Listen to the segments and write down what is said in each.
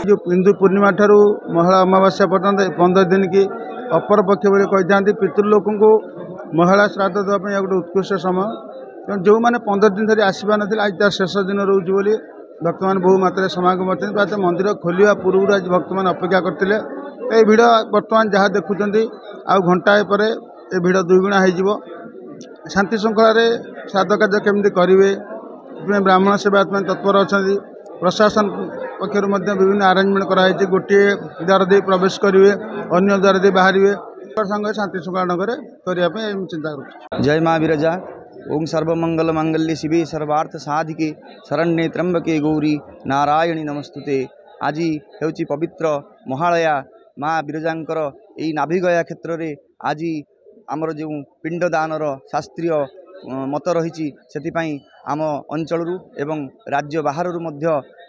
जो हिंदू पूर्णिमा ठारू महिला अमावास्या पर्यंत 15 दिन की अपर पक्ष भाई कही पितृलोक को महिला श्राद्ध देवाई गोटे उत्कृष्ट समय तेणु जो मैंने 15 दिन धरी आसपा ना आज तार शेष दिन रोचे बोली भक्त मैंने बहु मात्रा समागम अच्छे प्रायतः मंदिर खोलिया पूर्व आज भक्त मैंने अपेक्षा करते ये भिड़ बर्तमान जहाँ देखुं आउ घंटाए पर ये भिड़ दुईगुणा हो शांति श्रृंखला श्राद्ध कार्य केमती करेंगे ब्राह्मण सेवायत में तत्पर अच्छा प्रशासन पक्षर विभिन्न आरेंजमेंट कराई गोटे द्वार दे प्रवेश करेंगे अन्य द्वार दे बाहर संगे शांति श्रृंखला नगर करने चिंता कर। जय माँ विरजा। ओं सर्वमंगल मांगल्ये शिवे सर्वार्थ साधिके शरण्ये त्र्यंबके गौरी नारायणी नमस्तुते। आज हेउची पवित्र महालया माँ विरजांकर यही नाभिगया क्षेत्र में आज आमर जो पिंडदानर शास्त्रीय मत रही आम अंचल एवं राज्य बाहर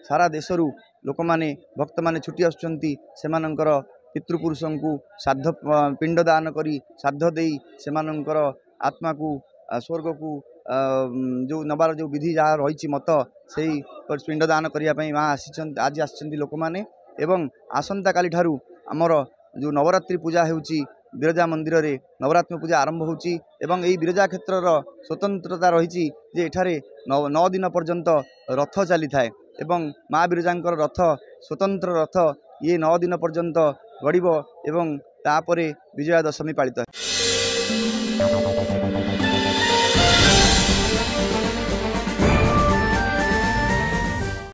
सारा देशरू लोक माने भक्त माने छुट्टी आसुचंती सेमानंकर पितृपुरुष को श्राद्ध पिंडदान करी श्राद्ध देई सेमानंकर आत्मा को स्वर्ग को जो नबार जो विधि जहाँ रही मत से पिंडदान करने माँ आज आसछंती लोक माने एवं आसंता काली ठारू आमर जो नवरात्रि पूजा होउची विरजा मंदिर रे नवरात्रि पूजा आरंभ होउची एवं यही विरजा क्षेत्र स्वतंत्रता रही जे एठारे 9 दिन पर्यंत रथ चली थाए एवं माँ विरजांकर रथ स्वतंत्र रथ ये 9 दिन पर्यंत गड़ब एवं तापरे विजया दशमी पालित है।